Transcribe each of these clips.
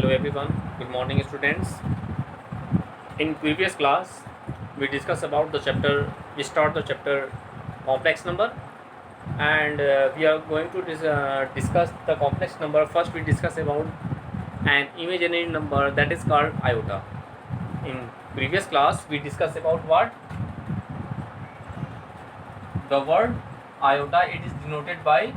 Hello everyone, good morning students. In previous class, we discussed about we start the chapter complex number, and we are going to discuss the complex number. First we discuss about an imaginary number that is called iota. In previous class, we discussed about what? The word iota, it is denoted by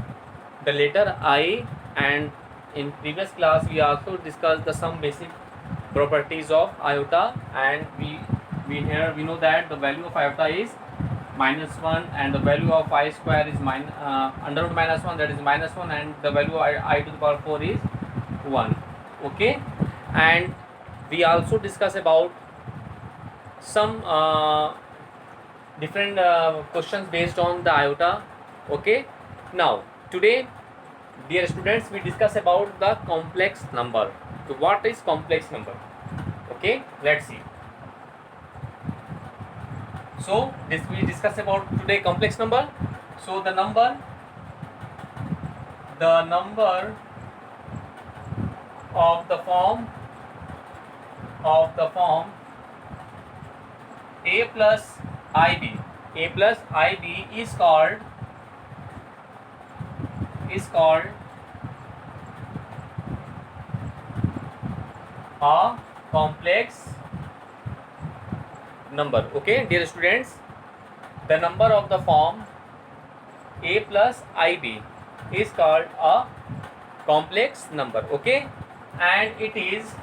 the letter I, and in previous class we also discussed some basic properties of iota, and we know that the value of iota is -1, and the value of I square is under root -1, that is -1, and the value of I to the power 4 is 1. Okay, and we also discuss about some different questions based on the iota. Okay, now today, dear students, we discuss about the complex number. So what is complex number? Okay, let's see. So this we discuss about today complex number. So the number of the form a plus ib is called a complex number. Okay, dear students, the number of the form a plus ib is called a complex number. Okay, and it is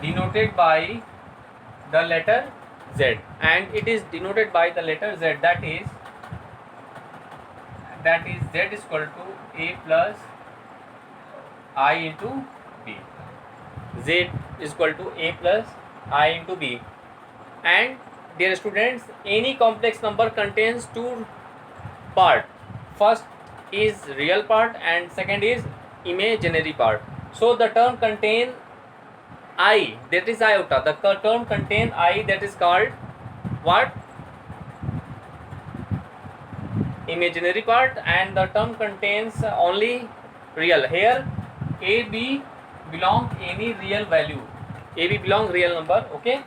denoted by the letter z, and it is denoted by the letter z, that is z is equal to a plus I into b. Z is equal to a plus I into b. And dear students, any complex number contains two part. First is real part and second is imaginary part. So the term contain I, that is iota. The term contain I, that is called what? Imaginary part, and the term contains only real. Here a b belong any real value. A b belong real number. Okay.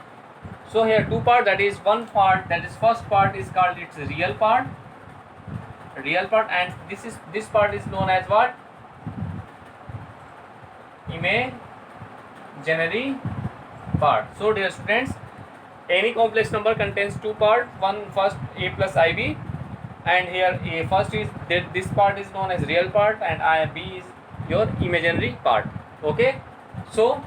So here two part, that is one part, that is first part is called its real part, and this part is known as what? Imaginary part. So dear students, any complex number contains two parts. One first a plus ib, and here a first is that this part is known as real part, and b is your imaginary part. Okay, so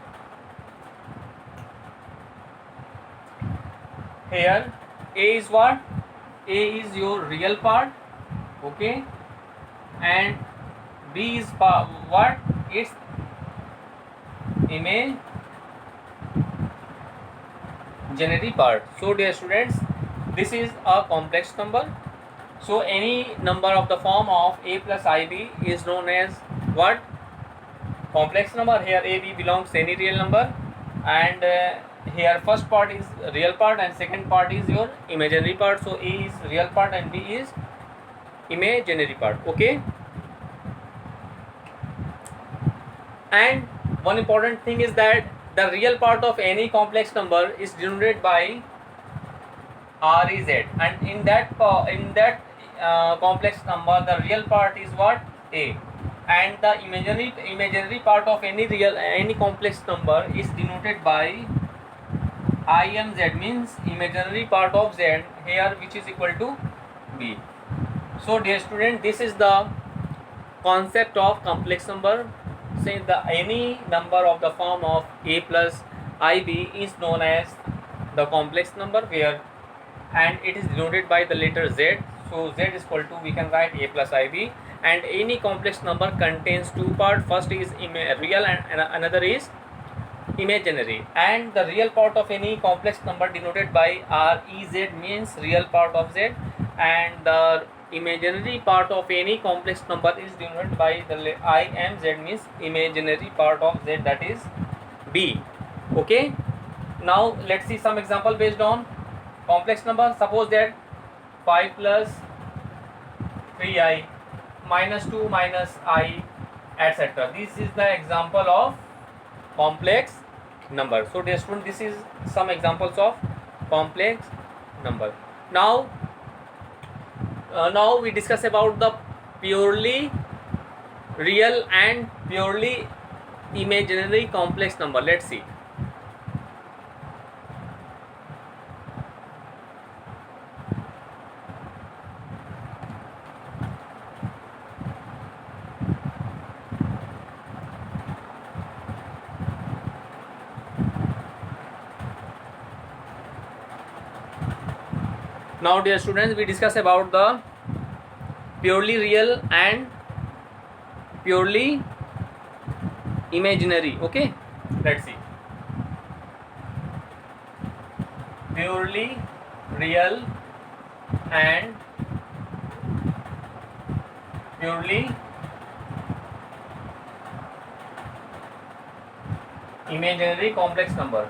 here a is what? A is your real part. Okay, and b is what? It's imaginary part. So dear students, this is a complex number. So any number of the form of a plus ib is known as what? Complex number. Here a b belongs to any real number, and here first part is real part and second part is your imaginary part. So a is real part and b is imaginary part. Okay, and one important thing is that the real part of any complex number is denoted by rez, and in that complex number the real part is what? A, and the imaginary part of any complex number is denoted by imz, means imaginary part of z here, which is equal to b. So dear student, this is the concept of complex number. Say any number of the form of a plus ib is known as the complex number, where and it is denoted by the letter z. So z is equal to, we can write a plus ib, and any complex number contains two parts. First is real and another is imaginary, and the real part of any complex number denoted by rez, means real part of z, and the imaginary part of any complex number is denoted by the imz, means imaginary part of z, that is b. Okay, now let's see some example based on complex number. Suppose that 5 plus 3i, -2 minus I, etc. This is the example of complex number. So dear student, this is some examples of complex number. Now we discuss about the purely real and purely imaginary complex number. Let's see. Now dear students, we discuss about the purely real and purely imaginary. Okay, let's see. Purely real and purely imaginary complex number.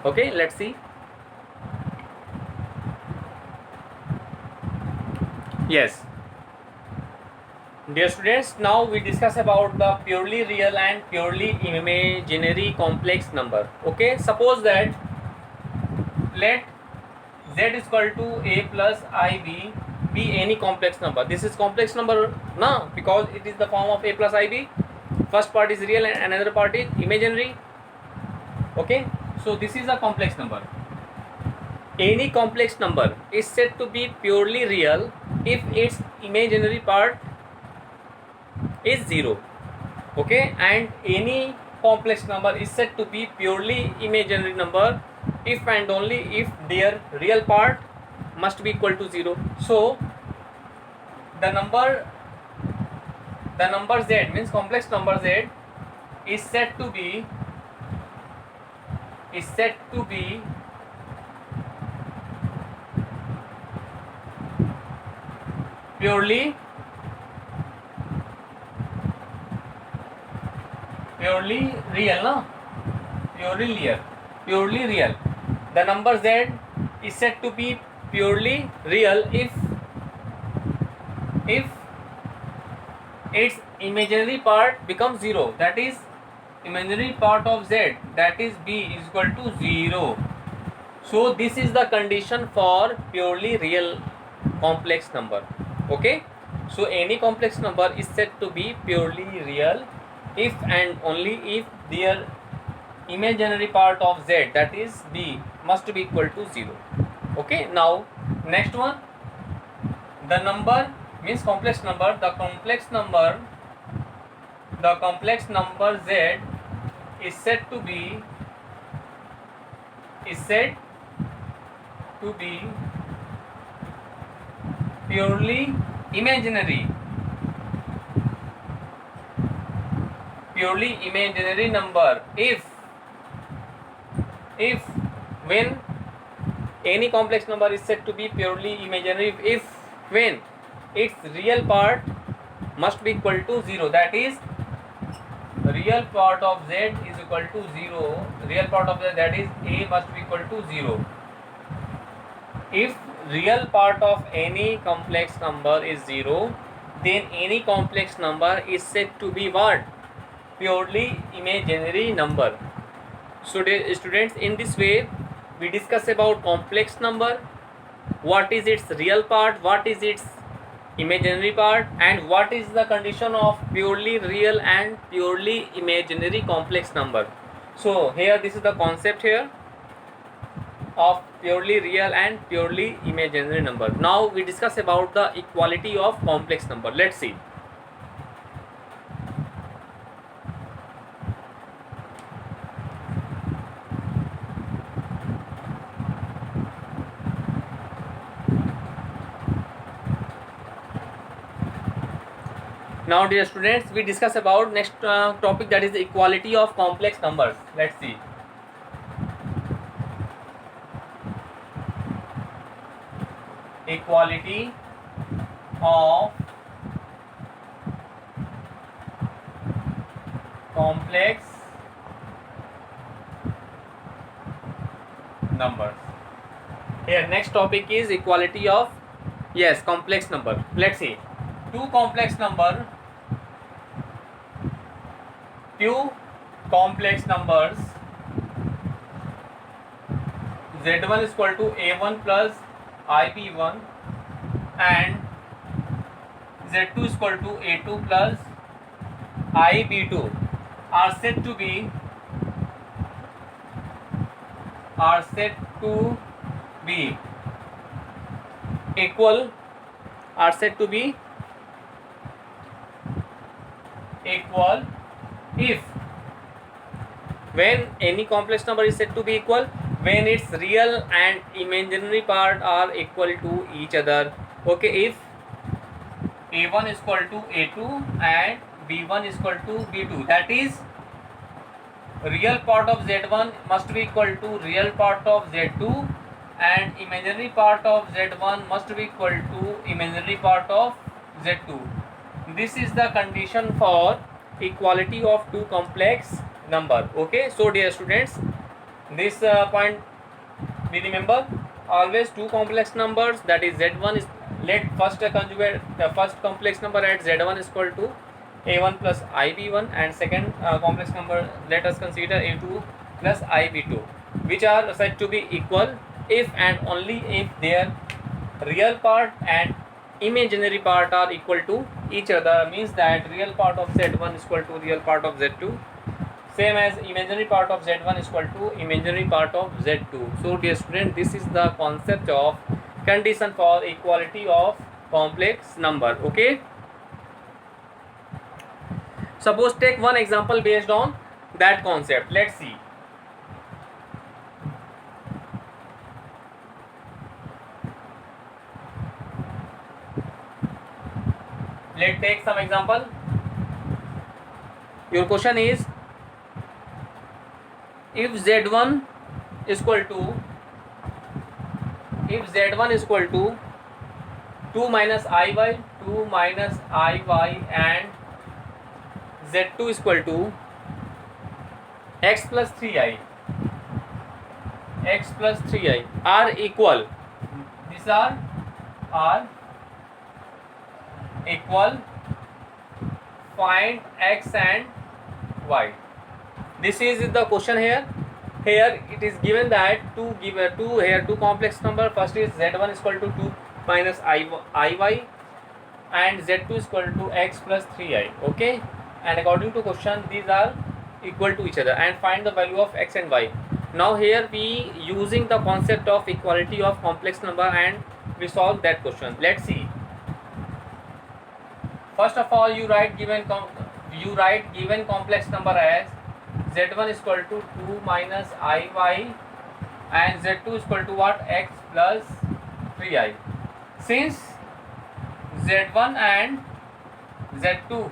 Okay, let's see. Yes, dear students, now we discuss about the purely real and purely imaginary complex number. Okay, suppose that let z is equal to a plus ib be any complex number. This is complex number now because it is the form of a plus ib. First part is real and another part is imaginary. Okay, so this is a complex number. Any complex number is said to be purely real if its imaginary part is 0. Okay, and any complex number is said to be purely imaginary number if and only if their real part must be equal to 0. So the number z means complex number z is said to be purely real, no? Purely real. The number z is said to be purely real if its imaginary part becomes 0. That is, imaginary part of z, that is b, is equal to 0. So this is the condition for purely real complex number. Okay, so any complex number is said to be purely real if and only if their imaginary part of z, that is b, must be equal to 0. Okay, now next one, the number means complex number. The complex number z is said to be purely imaginary number if when any complex number is said to be purely imaginary if when its real part must be equal to 0. That is, real part of z is equal to 0. Real part of z, that is a, must be equal to 0. If real part of any complex number is 0, then any complex number is said to be what? Purely imaginary number. So students, in this way we discuss about complex number, what is its real part, what is its imaginary part, and what is the condition of purely real and purely imaginary complex number. So here, this is the concept here of purely real and purely imaginary number. Now we discuss about the equality of complex number. Let's see. Now dear students, we discuss about next topic, that is the equality of complex numbers. Let's see. Equality of complex numbers. Here next topic is equality of complex number. Let's see. Two complex numbers z1 is equal to a1 plus ib1 and z2 is equal to a2 plus ib2 are said to be equal if when any complex number is said to be equal when its real and imaginary part are equal to each other. Okay, if a1 is equal to a2 and b1 is equal to b2, that is real part of z1 must be equal to real part of z2 and imaginary part of z1 must be equal to imaginary part of z2. This is the condition for equality of two complex number. Okay, so dear students, this point we remember. Always two complex numbers, that is z1 is, let first conjugate the first complex number at z1 is equal to a1 plus ib1 and second complex number let us consider a2 plus ib2, which are said to be equal if and only if their real part and imaginary part are equal to each other. Means that real part of z1 is equal to real part of z2, same as imaginary part of z1 is equal to imaginary part of z2. So dear student, this is the concept of condition for equality of complex number. Okay, suppose take one example based on that concept. Let's see. Let's take some example. Your question is, if z1 is equal to 2 minus iy and z2 is equal to x plus 3i are equal, these are equal, find x and y. This is the question here. Here it is given that two complex number. First is z1 is equal to 2 minus iy and z2 is equal to x plus 3i. Okay, and according to question these are equal to each other, and find the value of x and y. Now here we using the concept of equality of complex number and we solve that question. Let's see. First of all, you write given complex number as z1 is equal to 2 minus iy and z2 is equal to what? X plus 3i. Since z1 and z2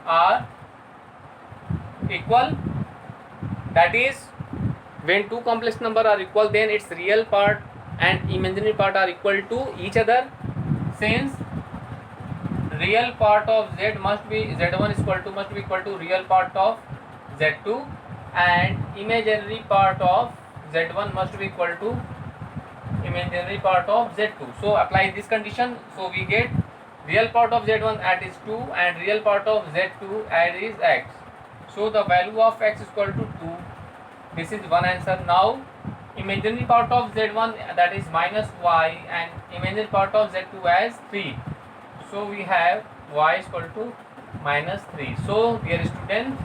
are equal, that is when two complex number are equal, then its real part and imaginary part are equal to each other. Since real part of z1 must be equal to real part of z2 and imaginary part of z1 must be equal to imaginary part of z2. So apply this condition, so we get real part of z1 at is 2 and real part of z2 at is x. So the value of x is equal to 2. This is one answer. Now imaginary part of z1, that is minus y, and imaginary part of z2 as 3. So we have y is equal to minus 3. So dear student,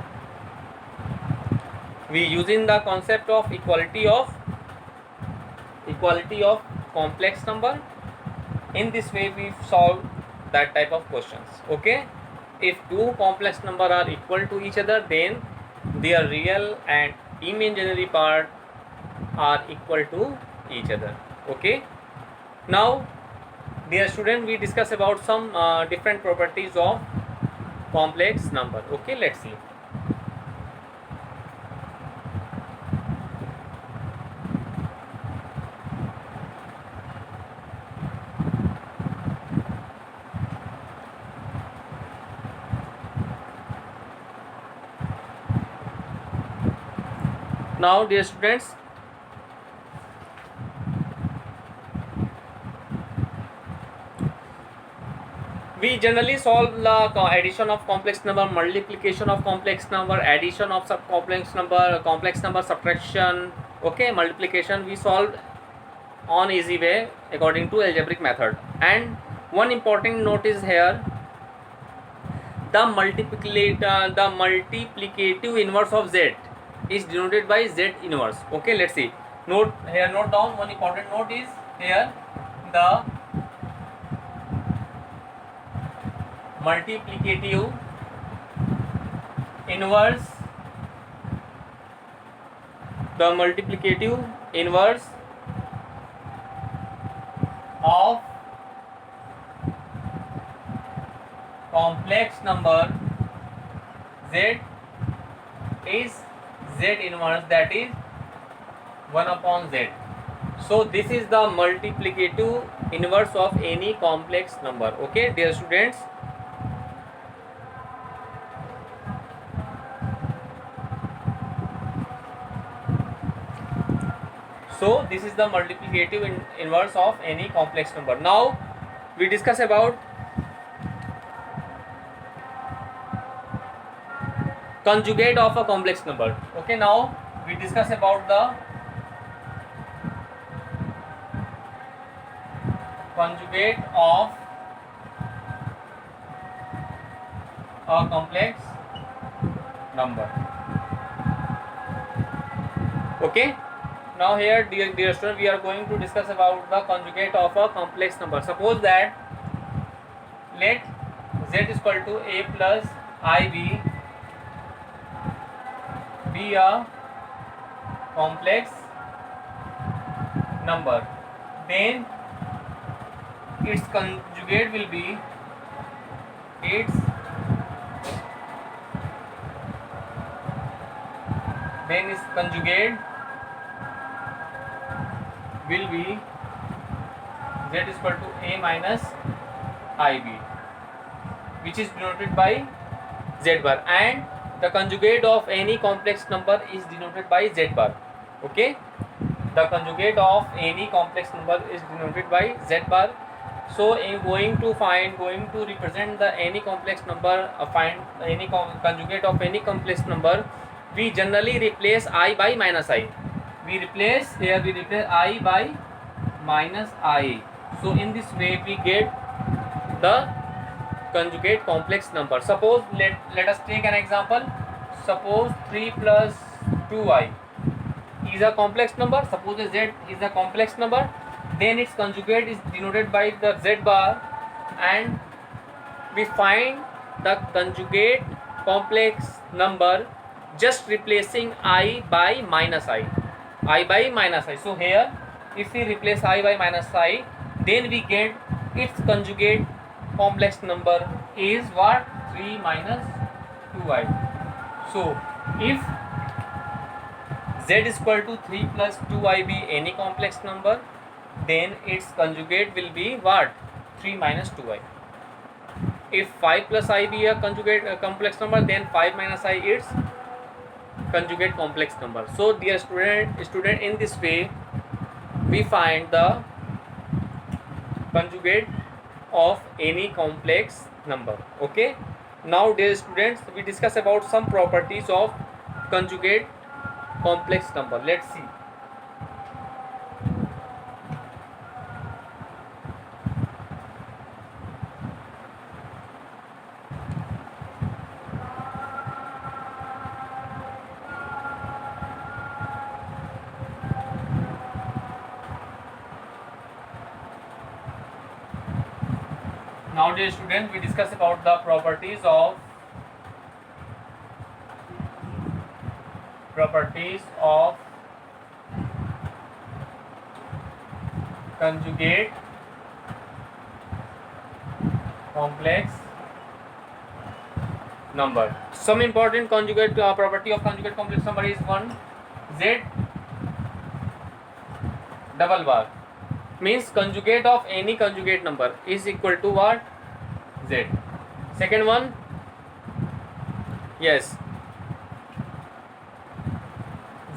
we using the concept of equality of complex number. In this way we solve that type of questions. Okay, if two complex number are equal to each other, then their real and imaginary part are equal to each other. Okay, now dear student, we discuss about some different properties of complex number. Okay, let's see. Now dear students, we generally solve the addition of complex number, multiplication of complex number, addition of complex number, subtraction, okay, multiplication. We solve on easy way according to algebraic method. And one important note is here, the multiplicative inverse of z is denoted by z inverse. Okay, let's see. Note here, note down one important note is here, the multiplicative inverse of complex number z is z inverse, that is 1 upon z. So this is the multiplicative inverse of any complex number. Okay, dear students. So this is the multiplicative inverse of any complex number. Now we discuss about conjugate of a complex number. Okay, now we discuss about the conjugate of a complex number. Okay, now here, dear student, we are going to discuss about the conjugate of a complex number. Suppose that let z is equal to a plus ib be a complex number, then its conjugate will be z is equal to a minus ib, which is denoted by z bar, and the conjugate of any complex number is denoted by z bar. Okay, the conjugate of any complex number is denoted by z bar. So in going to represent the any complex number, find any conjugate of any complex number, we generally replace I by minus I. We replace I by minus I. So in this way we get the conjugate complex number. Suppose let us take an example. Suppose 3 plus 2i is a complex number. Suppose z is a complex number, then its conjugate is denoted by the z bar, and we find the conjugate complex number just replacing I by minus I. So here, if we replace I by minus I, then we get its conjugate complex number is what? 3 minus 2i. So if z is equal to 3 plus 2i be any complex number, then its conjugate will be what? 3 minus 2i. If 5 plus I be a complex number, then 5 minus I is conjugate complex number. So dear student, in this way we find the conjugate of any complex number. Okay, now dear students, we discuss about some properties of conjugate complex number. Let's see. Now dear students, we discuss about the properties of conjugate complex number. Some important conjugate property of conjugate complex number is one, z double bar, means conjugate of any conjugate number is equal to what? Z. Second one, yes,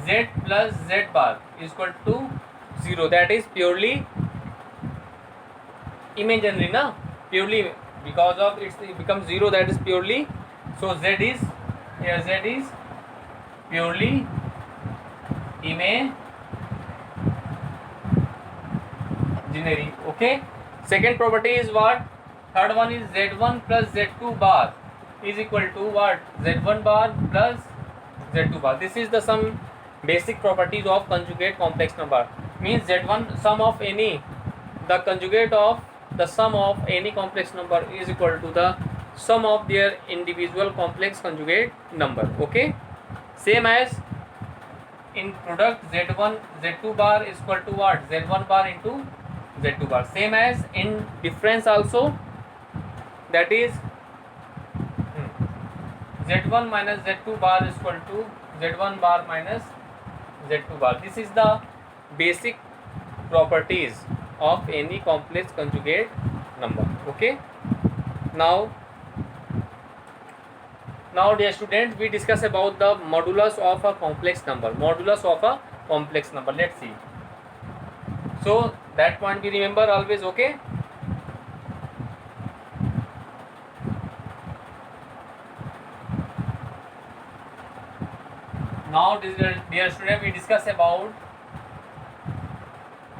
z plus z bar is equal to 0. That is purely imaginary, na? Purely because of it becomes 0, that is purely, so z is here, z is purely imaginary. Okay, second property is what? Third one is z1 plus z2 bar is equal to what? z1 bar plus z2 bar. This is the some basic properties of conjugate complex number. Means z1 sum of any, the conjugate of the sum of any complex number is equal to the sum of their individual complex conjugate number. Okay, same as in product z1 z2 bar is equal to what? z1 bar into z2 bar. Same as in difference also, that is z1 minus z2 bar is equal to z1 bar minus z2 bar. This is the basic properties of any complex conjugate number. Okay, now dear students, we discuss about the modulus of a complex number. Modulus of a complex number, let's see. So that point we remember always. Okay, now dear student, we discuss about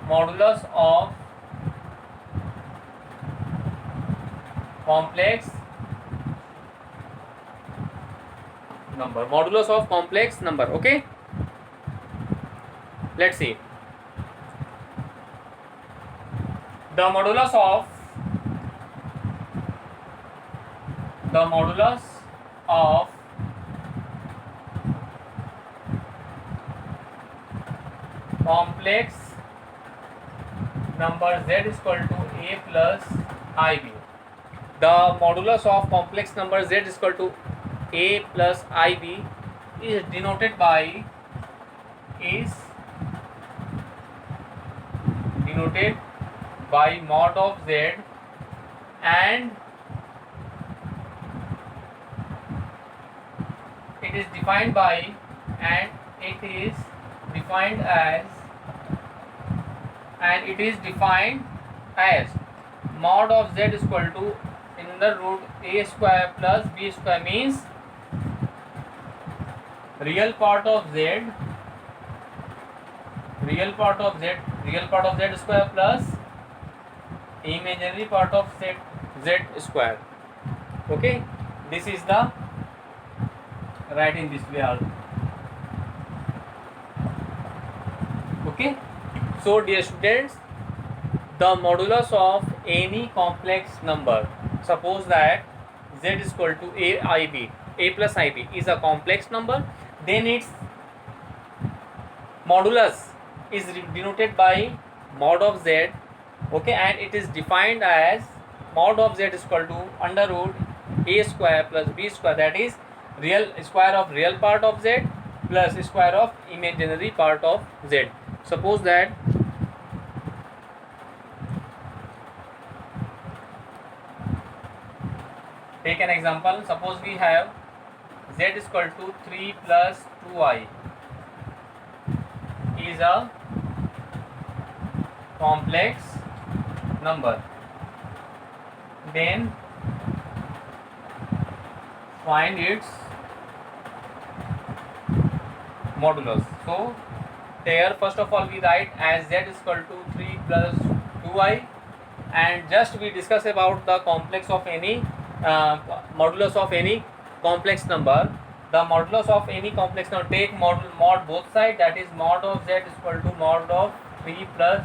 modulus of complex number. Modulus of complex number. Okay, let's see. The modulus of complex number z is equal to a plus ib. The modulus of complex number z is equal to a plus ib is denoted by mod of z, and it is defined as mod of z is equal to in the root a square plus b square, means real part of z square plus imaginary part of z square. Okay, this is the write in this way also. Okay, so dear students, the modulus of any complex number, suppose that z is equal to a plus ib is a complex number, then its modulus is denoted by mod of z. Okay, and it is defined as mod of z is equal to under root a square plus b square, that is real square of real part of z plus square of imaginary part of z. Suppose that take an example. Suppose we have z is equal to 3 plus 2i is a complex number, then find its modulus. So there first of all we write as z is equal to 3 plus 2i, and just we discuss about the complex of any modulus of any complex number. The modulus of any complex number, take mod both sides, that is mod of z is equal to mod of 3 plus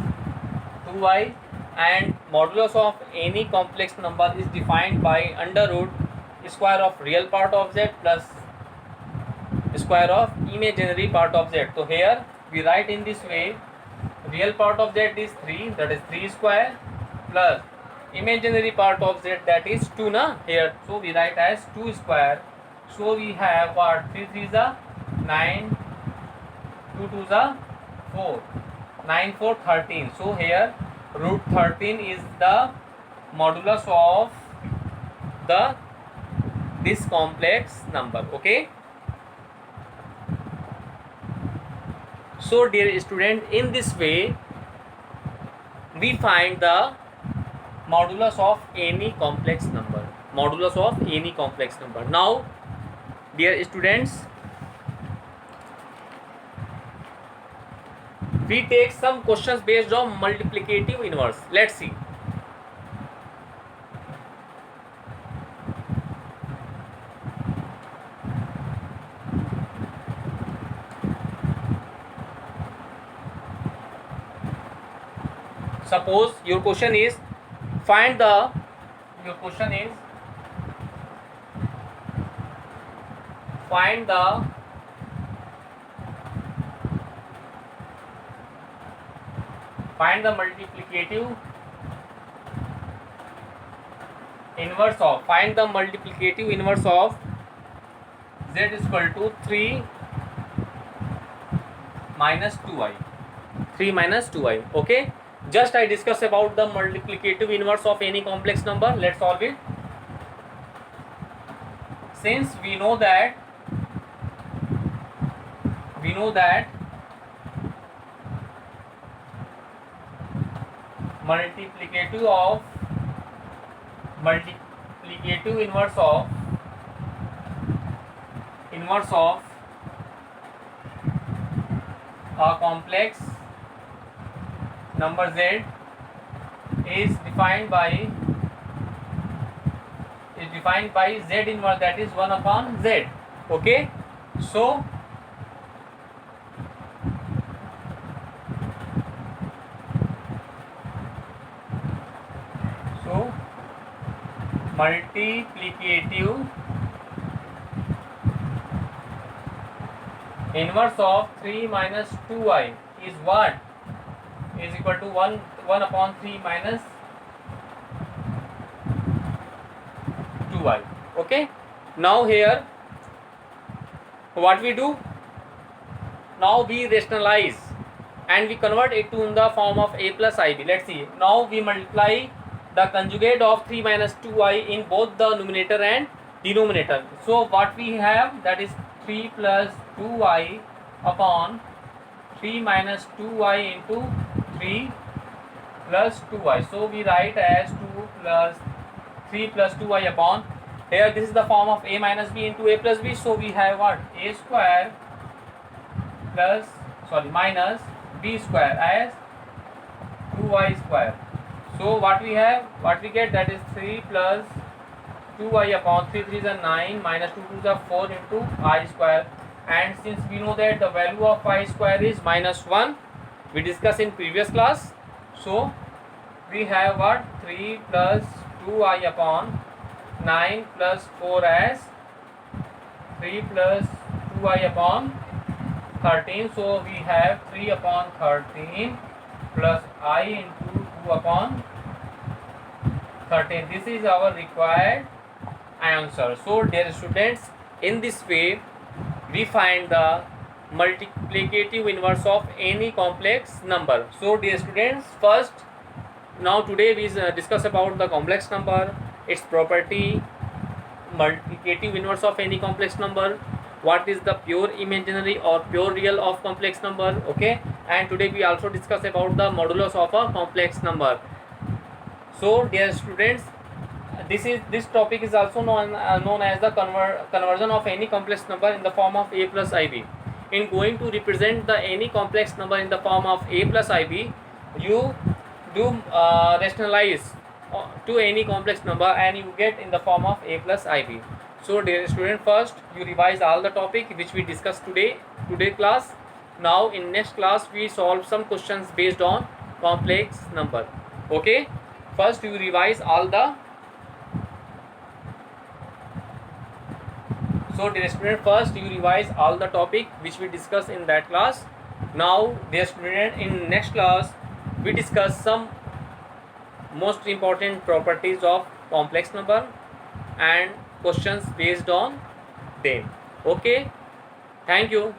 2i, and modulus of any complex number is defined by under root square of real part of z plus square of imaginary part of z. So here we write in this way, real part of z is 3, that is 3 square, plus imaginary part of z, that is 2 na here, so we write as 2 square. So we have what? 3 3 is a 9, 2 2 is a 4, 9 4 13. So here root 13 is the modulus of this complex number. Okay, so dear student, in this way we find the modulus of any complex number. Modulus of any complex number. Now, dear students, we take some questions based on multiplicative inverse. Let's see. Suppose your question is find the multiplicative inverse of z is equal to 3 minus 2i. 3 minus 2i. Okay, just I discuss about the multiplicative inverse of any complex number. Let's solve it. Since we know that multiplicative inverse of a complex number z is defined by z inverse, that is 1 upon z. Okay, so multiplicative inverse of 3 minus 2i is what? Is equal to 1 upon 3 minus 2i. Okay, now here what we do? Now we rationalize and we convert it to in the form of a plus ib. Let's see. Now we multiply the conjugate of 3 minus 2i in both the numerator and denominator. So what we have, that is 3 plus 2i upon 3 minus 2i into 3 plus 2i. So we write as 3 plus 2i upon, here this is the form of a minus b into a plus b. So we have what? A square minus b square as 2i square. So what we have, what we get, that is 3 plus 2i upon 3 3 is 9 minus 2 2 is 4 into I square. And since we know that the value of I square is minus 1, we discussed in previous class. So we have what? 3 plus 2i upon 9 plus 4 as 3 plus 2i upon 13. So we have 3 upon 13 plus I into 2 upon 13. This is our required answer. So dear students, in this way we find the multiplicative inverse of any complex number. So dear students, first, now today we discuss about the complex number, its property, multiplicative inverse of any complex number, what is the pure imaginary or pure real of complex number. Okay, and today we also discuss about the modulus of a complex number. So dear students, this topic is also known as the conversion of any complex number in the form of a plus ib. In going to represent the any complex number in the form of a plus ib, you do rationalize to any complex number and you get in the form of a plus ib. So dear student, first you revise all the topic which we discussed today class. Now in next class we solve some questions based on complex number. Okay, first you revise all the, so dear student, first you revise all the topic which we discussed in that class. Now dear student, in next class we discuss some most important properties of complex number and questions based on them. Okay, thank you.